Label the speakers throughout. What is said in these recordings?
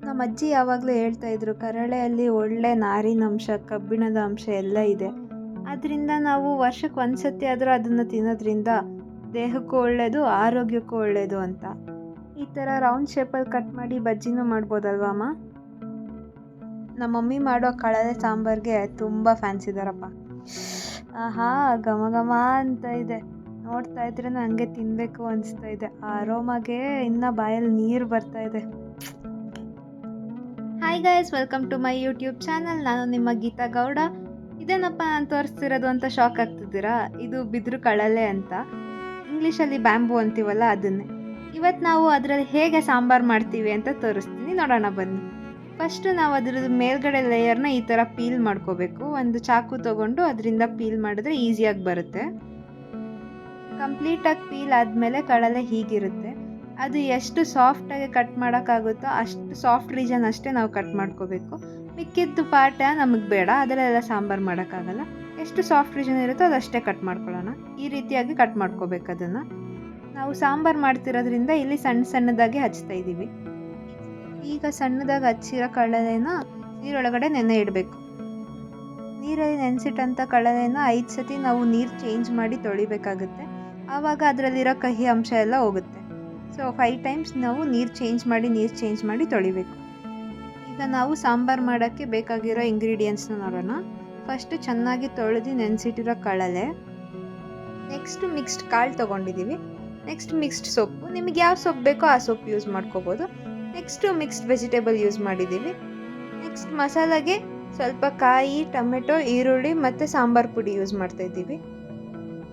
Speaker 1: ನಮ್ಮ ಅಜ್ಜಿ ಯಾವಾಗಲೂ ಹೇಳ್ತಾ ಇದ್ರು, ಕರಳೆಯಲ್ಲಿ ಒಳ್ಳೆ ನಾರಿನಂಶ, ಕಬ್ಬಿಣದ ಅಂಶ ಎಲ್ಲ ಇದೆ. ಅದರಿಂದ ನಾವು ವರ್ಷಕ್ಕೆ ಒಂದ್ಸತಿ ಆದರೂ ಅದನ್ನು ತಿನ್ನೋದ್ರಿಂದ ದೇಹಕ್ಕೂ ಒಳ್ಳೆಯದು, ಆರೋಗ್ಯಕ್ಕೂ ಒಳ್ಳೆಯದು ಅಂತ. ಈ ಥರ ರೌಂಡ್ ಶೇಪಲ್ಲಿ ಕಟ್ ಮಾಡಿ ಬಜ್ಜಿನೂ ಮಾಡ್ಬೋದಲ್ವಾ ಅಮ್ಮ? ನಮ್ಮ ಮಮ್ಮಿ ಮಾಡೋ ಕಳಲೆ ಸಾಂಬಾರಿಗೆ ತುಂಬ ಫ್ಯಾನ್ಸ್ ಇದ್ದಾರಪ್ಪ. ಆಹಾ, ಘಮ ಘಮ ಅಂತ ಇದೆ. ನೋಡ್ತಾ ಇದ್ರೆ ಹಂಗೆ ತಿನ್ನಬೇಕು ಅನಿಸ್ತಾ ಇದೆ. ಆ ಅರೋಮಾಗೆ ಇನ್ನು ಬಾಯಲ್ಲಿ ನೀರು ಬರ್ತಾ ಇದೆ. Hi guys, welcome to my YouTube channel. ನಾನು ನಿಮ್ಮ ಗೀತಾ ಗೌಡ. ಇದೇನಪ್ಪ ನಾನು ತೋರಿಸ್ತಿರೋದು ಅಂತ ಶಾಕ್ ಆಗ್ತಿದ್ದೀರಾ? ಇದು ಬಿದಿರು ಕಳಲೆ ಅಂತ, ಇಂಗ್ಲೀಷಲ್ಲಿ ಬ್ಯಾಂಬೂ ಅಂತೀವಲ್ಲ ಅದನ್ನೇ. ಇವತ್ತು ನಾವು ಅದರಲ್ಲಿ ಹೇಗೆ ಸಾಂಬಾರು ಮಾಡ್ತೀವಿ ಅಂತ ತೋರಿಸ್ತೀನಿ, ನೋಡೋಣ ಬನ್ನಿ. ಫಸ್ಟು ನಾವು ಅದ್ರದ್ದು ಮೇಲ್ಗಡೆ ಲೇಯರ್ನ ಈ ಥರ ಪೀಲ್ ಮಾಡ್ಕೋಬೇಕು. ಒಂದು ಚಾಕು ತೊಗೊಂಡು ಅದರಿಂದ ಪೀಲ್ ಮಾಡಿದ್ರೆ ಈಸಿಯಾಗಿ ಬರುತ್ತೆ. ಕಂಪ್ಲೀಟಾಗಿ ಪೀಲ್ ಆದಮೇಲೆ ಕಳಲೆ ಹೀಗಿರುತ್ತೆ. ಅದು ಎಷ್ಟು ಸಾಫ್ಟಾಗಿ ಕಟ್ ಮಾಡೋಕ್ಕಾಗುತ್ತೋ ಅಷ್ಟು ಸಾಫ್ಟ್ ರೀಜನ್ ಅಷ್ಟೇ ನಾವು ಕಟ್ ಮಾಡ್ಕೋಬೇಕು. ಮಿಕ್ಕಿದ್ದು ಪಾರ್ಟ ನಮಗೆ ಬೇಡ, ಅದರಲ್ಲೆಲ್ಲ ಸಾಂಬಾರು ಮಾಡೋಕ್ಕಾಗಲ್ಲ. ಎಷ್ಟು ಸಾಫ್ಟ್ ರೀಜನ್ ಇರುತ್ತೋ ಅದಷ್ಟೇ ಕಟ್ ಮಾಡ್ಕೊಳ್ಳೋಣ. ಈ ರೀತಿಯಾಗಿ ಕಟ್ ಮಾಡ್ಕೋಬೇಕು. ಅದನ್ನು ನಾವು ಸಾಂಬಾರು ಮಾಡ್ತಿರೋದ್ರಿಂದ ಇಲ್ಲಿ ಸಣ್ಣ ಸಣ್ಣದಾಗಿ ಹಚ್ತಾ ಇದ್ದೀವಿ. ಈಗ ಸಣ್ಣದಾಗಿ ಹಚ್ಚಿರೋ ಕಳಲೆನ ನೀರೊಳಗಡೆ ನೆನೆ ಇಡಬೇಕು. ನೀರಲ್ಲಿ ನೆನೆಸಿಟ್ಟಂಥ ಕಳಲೆನ 5 ಸತಿ ನಾವು ನೀರು ಚೇಂಜ್ ಮಾಡಿ ತೊಳಿಬೇಕಾಗುತ್ತೆ. ಆವಾಗ ಅದರಲ್ಲಿರೋ ಕಹಿ ಅಂಶ ಎಲ್ಲ ಹೋಗುತ್ತೆ. ಸೊ 5 ಟೈಮ್ಸ್ ನಾವು ನೀರು ಚೇಂಜ್ ಮಾಡಿ ತೊಳಿಬೇಕು. ಈಗ ನಾವು ಸಾಂಬಾರು ಮಾಡೋಕ್ಕೆ ಬೇಕಾಗಿರೋ ಇಂಗ್ರೀಡಿಯೆಂಟ್ಸ್ನ ನೋಡೋಣ. ಫಸ್ಟು ಚೆನ್ನಾಗಿ ತೊಳೆದು ನೆನೆಸಿಟ್ಟಿರೋ ಕಳಲೆ, ನೆಕ್ಸ್ಟ್ ಮಿಕ್ಸ್ಡ್ ಕಾಳು ತೊಗೊಂಡಿದ್ದೀವಿ. ನೆಕ್ಸ್ಟ್ ಮಿಕ್ಸ್ಡ್ ಸೊಪ್ಪು, ನಿಮಗೆ ಯಾವ ಸೊಪ್ಪು ಬೇಕೋ ಆ ಸೊಪ್ಪು ಯೂಸ್ ಮಾಡ್ಕೋಬೋದು. ನೆಕ್ಸ್ಟು ಮಿಕ್ಸ್ಡ್ ವೆಜಿಟೇಬಲ್ ಯೂಸ್ ಮಾಡಿದ್ದೀವಿ. ನೆಕ್ಸ್ಟ್ ಮಸಾಲೆಗೆ ಸ್ವಲ್ಪ ಕಾಯಿ, ಟೊಮೆಟೊ, ಈರುಳ್ಳಿ ಮತ್ತು ಸಾಂಬಾರು ಪುಡಿ ಯೂಸ್ ಮಾಡ್ತಾಯಿದ್ದೀವಿ.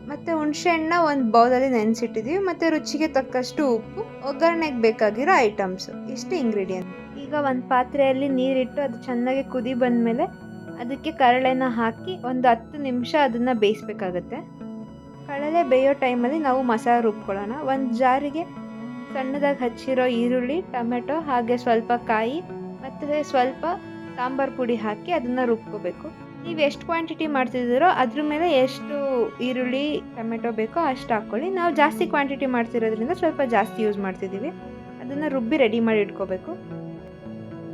Speaker 1: ಮತ್ತು ಹುಣಸೆಹಣ್ಣ ಒಂದು ಬೌಲಲ್ಲಿ ನೆನೆಸಿಟ್ಟಿದ್ದೀವಿ. ಮತ್ತು ರುಚಿಗೆ ತಕ್ಕಷ್ಟು ಉಪ್ಪು, ಒಗ್ಗರಣೆಗೆ ಬೇಕಾಗಿರೋ ಐಟಮ್ಸು, ಇಷ್ಟು ಇಂಗ್ರೀಡಿಯೆಂಟ್. ಈಗ ಒಂದು ಪಾತ್ರೆಯಲ್ಲಿ ನೀರಿಟ್ಟು ಅದು ಚೆನ್ನಾಗಿ ಕುದಿ ಬಂದಮೇಲೆ ಅದಕ್ಕೆ ಕರಳೆನ ಹಾಕಿ ಒಂದು 10 ನಿಮಿಷ ಅದನ್ನು ಬೇಯಿಸ್ಬೇಕಾಗತ್ತೆ. ಕಡಲೆ ಬೇಯೋ ಟೈಮಲ್ಲಿ ನಾವು ಮಸಾಲೆ ರುಬ್ಕೊಳ್ಳೋಣ. ಒಂದು ಜಾರಿಗೆ ಸಣ್ಣದಾಗಿ ಹಚ್ಚಿರೋ ಈರುಳ್ಳಿ, ಟೊಮೆಟೊ, ಹಾಗೆ ಸ್ವಲ್ಪ ಕಾಯಿ ಮತ್ತು ಸ್ವಲ್ಪ ಸಾಂಬಾರು ಪುಡಿ ಹಾಕಿ ಅದನ್ನು ರುಬ್ಕೋಬೇಕು. ನೀವು ಎಷ್ಟು ಕ್ವಾಂಟಿಟಿ ಮಾಡ್ತಿದ್ದೀರೋ ಅದ್ರ ಮೇಲೆ ಎಷ್ಟು ಈರುಳ್ಳಿ, ಟೊಮೆಟೊ ಬೇಕೋ ಅಷ್ಟು ಹಾಕ್ಕೊಳ್ಳಿ. ನಾವು ಜಾಸ್ತಿ ಕ್ವಾಂಟಿಟಿ ಮಾಡ್ತಿರೋದ್ರಿಂದ ಸ್ವಲ್ಪ ಜಾಸ್ತಿ ಯೂಸ್ ಮಾಡ್ತಿದ್ದೀವಿ. ಅದನ್ನು ರುಬ್ಬಿ ರೆಡಿ ಮಾಡಿ ಇಟ್ಕೋಬೇಕು.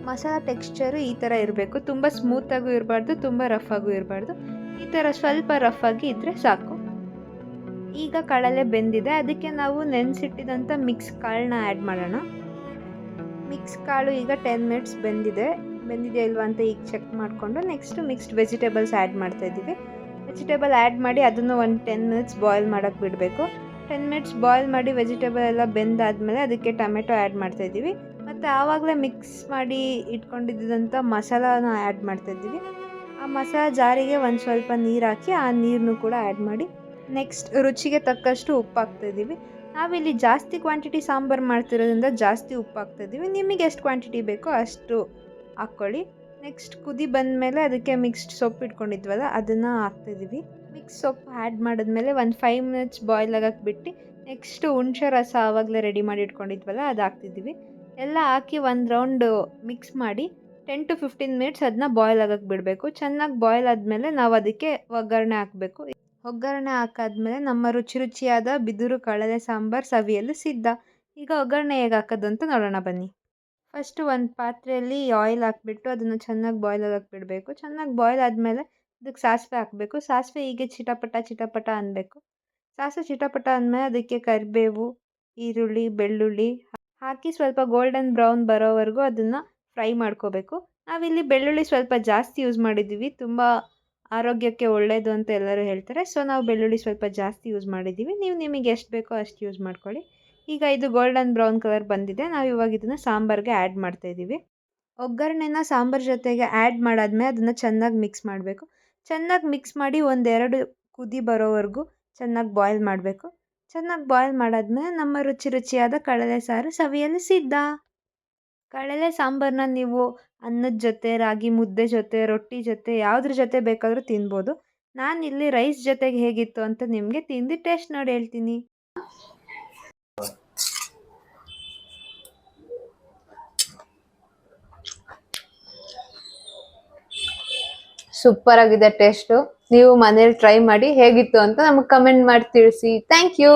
Speaker 1: ಮಸಾಲ ಟೆಕ್ಸ್ಚರು ಈ ಥರ ಇರಬೇಕು. ತುಂಬ ಸ್ಮೂತಾಗೂ ಇರಬಾರ್ದು, ತುಂಬ ರಫ್ ಆಗೂ ಇರಬಾರ್ದು. ಈ ಥರ ಸ್ವಲ್ಪ ರಫ್ ಆಗಿ ಇದ್ದರೆ ಸಾಕು. ಈಗ ಕಳಲೆ ಬೆಂದಿದೆ, ಅದಕ್ಕೆ ನಾವು ನೆನೆಸಿಟ್ಟಿದಂಥ ಮಿಕ್ಸ್ ಕಾಳನ್ನ ಆ್ಯಡ್ ಮಾಡೋಣ. ಮಿಕ್ಸ್ ಕಾಳು ಈಗ 10 ಮಿನಿಟ್ಸ್ ಬೆಂದಿದೆ ಇಲ್ವಾ ಅಂತ ಈಗ ಚೆಕ್ ಮಾಡಿಕೊಂಡು ನೆಕ್ಸ್ಟು ಮಿಕ್ಸ್ಡ್ ವೆಜಿಟೇಬಲ್ಸ್ ಆ್ಯಡ್ ಮಾಡ್ತಾಯಿದ್ದೀವಿ. ವೆಜಿಟೇಬಲ್ ಆ್ಯಡ್ ಮಾಡಿ ಅದನ್ನು ಒಂದು 10 ಮಿನಿಟ್ಸ್ ಬಾಯ್ಲ್ ಮಾಡೋಕ್ಕೆ ಬಿಡಬೇಕು. 10 ಮಿನಿಟ್ಸ್ ಬಾಯ್ಲ್ ಮಾಡಿ ವೆಜಿಟೇಬಲ್ ಎಲ್ಲ ಬೆಂದಾದಮೇಲೆ ಅದಕ್ಕೆ ಟೊಮೆಟೊ ಆ್ಯಡ್ ಮಾಡ್ತಾಯಿದ್ದೀವಿ. ಮತ್ತು ಆವಾಗಲೇ ಮಿಕ್ಸ್ ಮಾಡಿ ಇಟ್ಕೊಂಡಿದ್ದಂಥ ಮಸಾಲಾನ ಆ್ಯಡ್ ಮಾಡ್ತಾಯಿದ್ದೀವಿ. ಆ ಮಸಾಲ ಜಾರಿಗೆ ಒಂದು ಸ್ವಲ್ಪ ನೀರು ಹಾಕಿ ಆ ನೀರನ್ನು ಕೂಡ ಆ್ಯಡ್ ಮಾಡಿ ನೆಕ್ಸ್ಟ್ ರುಚಿಗೆ ತಕ್ಕಷ್ಟು ಉಪ್ಪು ಹಾಕ್ತಾಯಿದ್ದೀವಿ. ನಾವಿಲ್ಲಿ ಜಾಸ್ತಿ ಕ್ವಾಂಟಿಟಿ ಸಾಂಬಾರು ಮಾಡ್ತಿರೋದ್ರಿಂದ ಜಾಸ್ತಿ ಉಪ್ಪು ಹಾಕ್ತಾಯಿದ್ದೀವಿ. ನಿಮಗೆ ಎಷ್ಟು ಕ್ವಾಂಟಿಟಿ ಬೇಕೋ ಅಷ್ಟು ಹಾಕ್ಕೊಳ್ಳಿ. ನೆಕ್ಸ್ಟ್ ಕುದಿ ಬಂದಮೇಲೆ ಅದಕ್ಕೆ ಮಿಕ್ಸ್ಡ್ ಸೊಪ್ಪು ಇಟ್ಕೊಂಡಿದ್ವಲ್ಲ ಅದನ್ನು ಹಾಕ್ತಾಯಿದ್ದೀವಿ. ಮಿಕ್ಸ್ ಸೊಪ್ಪು ಆ್ಯಡ್ ಮಾಡಿದ್ಮೇಲೆ ಒಂದು 5 ಮಿನಿಟ್ಸ್ ಬಾಯ್ಲ್ ಆಗೋಕ್ಕೆ ಬಿಟ್ಟು ನೆಕ್ಸ್ಟು ಹುಣಸೆ ರಸ ಆವಾಗಲೇ ರೆಡಿ ಮಾಡಿ ಇಟ್ಕೊಂಡಿದ್ವಲ್ಲ ಅದು ಹಾಕ್ತಿದ್ದೀವಿ. ಎಲ್ಲ ಹಾಕಿ ಒಂದು ರೌಂಡು ಮಿಕ್ಸ್ ಮಾಡಿ 10 to 15 ಮಿನಿಟ್ಸ್ ಅದನ್ನ ಬಾಯ್ಲ್ ಆಗೋಕ್ಕೆ ಬಿಡಬೇಕು. ಚೆನ್ನಾಗಿ ಬಾಯ್ಲ್ ಆದಮೇಲೆ ನಾವು ಅದಕ್ಕೆ ಒಗ್ಗರಣೆ ಹಾಕಬೇಕು. ಒಗ್ಗರಣೆ ಹಾಕಾದ್ಮೇಲೆ ನಮ್ಮ ರುಚಿಯಾದ ಬಿದಿರು ಕಳಲೆ ಸಾಂಬಾರು ಸವಿಯಲು ಸಿದ್ಧ. ಈಗ ಒಗ್ಗರಣೆ ಹೇಗೆ ಹಾಕೋದು ಅಂತ ನೋಡೋಣ ಬನ್ನಿ. ಫಸ್ಟು ಒಂದು ಪಾತ್ರೆಯಲ್ಲಿ ಆಯಿಲ್ ಹಾಕ್ಬಿಟ್ಟು ಅದನ್ನು ಚೆನ್ನಾಗಿ ಬಾಯ್ಲ್ ಆಗೋಕ್ಕೆ ಬಿಡಬೇಕು. ಚೆನ್ನಾಗಿ ಬಾಯ್ಲ್ ಆದಮೇಲೆ ಅದಕ್ಕೆ ಸಾಸಿವೆ ಹಾಕಬೇಕು. ಸಾಸಿವೆ ಹೀಗೆ ಚಿಟಪಟ ಅನ್ನಬೇಕು. ಸಾಸಿವೆ ಚಿಟಪಟ ಅಂದಮೇಲೆ ಅದಕ್ಕೆ ಕರಿಬೇವು, ಈರುಳ್ಳಿ, ಬೆಳ್ಳುಳ್ಳಿ ಹಾಕಿ ಸ್ವಲ್ಪ ಗೋಲ್ಡನ್ ಬ್ರೌನ್ ಬರೋವರೆಗೂ ಅದನ್ನು ಫ್ರೈ ಮಾಡ್ಕೋಬೇಕು. ನಾವಿಲ್ಲಿ ಬೆಳ್ಳುಳ್ಳಿ ಸ್ವಲ್ಪ ಜಾಸ್ತಿ ಯೂಸ್ ಮಾಡಿದ್ದೀವಿ, ತುಂಬ ಆರೋಗ್ಯಕ್ಕೆ ಒಳ್ಳೆಯದು ಅಂತ ಎಲ್ಲರೂ ಹೇಳ್ತಾರೆ. ಸೊ ನಾವು ಬೆಳ್ಳುಳ್ಳಿ ಸ್ವಲ್ಪ ಜಾಸ್ತಿ ಯೂಸ್ ಮಾಡಿದ್ದೀವಿ. ನೀವು ನಿಮಗೆ ಎಷ್ಟು ಬೇಕೋ ಅಷ್ಟು ಯೂಸ್ ಮಾಡ್ಕೊಳ್ಳಿ. ಈಗ ಇದು ಗೋಲ್ಡನ್ ಬ್ರೌನ್ ಕಲರ್ ಬಂದಿದೆ. ನಾವು ಇವಾಗ ಇದನ್ನು ಸಾಂಬಾರಿಗೆ ಆ್ಯಡ್ ಮಾಡ್ತಾಯಿದ್ದೀವಿ. ಒಗ್ಗರಣೆನ ಸಾಂಬಾರು ಜೊತೆಗೆ ಆ್ಯಡ್ ಮಾಡಾದ್ಮೇಲೆ ಅದನ್ನು ಚೆನ್ನಾಗಿ ಮಿಕ್ಸ್ ಮಾಡಬೇಕು. ಚೆನ್ನಾಗಿ ಮಿಕ್ಸ್ ಮಾಡಿ 1-2 ಕುದಿ ಬರೋವರೆಗೂ ಚೆನ್ನಾಗಿ ಬಾಯ್ಲ್ ಮಾಡಬೇಕು. ಚೆನ್ನಾಗಿ ಬಾಯ್ಲ್ ಮಾಡಾದ್ಮೇಲೆ ನಮ್ಮ ರುಚಿಯಾದ ಕಳಲೆ ಸಾರು ಸವಿಯಲು ಸಿದ್ಧ. ಕಳಲೆ ಸಾಂಬಾರನ್ನ ನೀವು ಅನ್ನದ ಜೊತೆ, ರಾಗಿ ಮುದ್ದೆ ಜೊತೆ, ರೊಟ್ಟಿ ಜೊತೆ, ಯಾವುದ್ರ ಜೊತೆ ಬೇಕಾದರೂ ತಿನ್ಬೋದು. ನಾನಿಲ್ಲಿ ರೈಸ್ ಜೊತೆಗೆ ಹೇಗಿತ್ತು ಅಂತ ನಿಮಗೆ ತಿಂದು ಟೇಸ್ಟ್ ನೋಡಿ ಹೇಳ್ತೀನಿ.
Speaker 2: ಸೂಪರ್ ಆಗಿದೆ ಟೇಸ್ಟು. ನೀವು ಮನೇಲಿ ಟ್ರೈ ಮಾಡಿ ಹೇಗಿತ್ತು ಅಂತ ನಮಗೆ ಕಮೆಂಟ್ ಮಾಡಿ ತಿಳಿಸಿ. Thank you.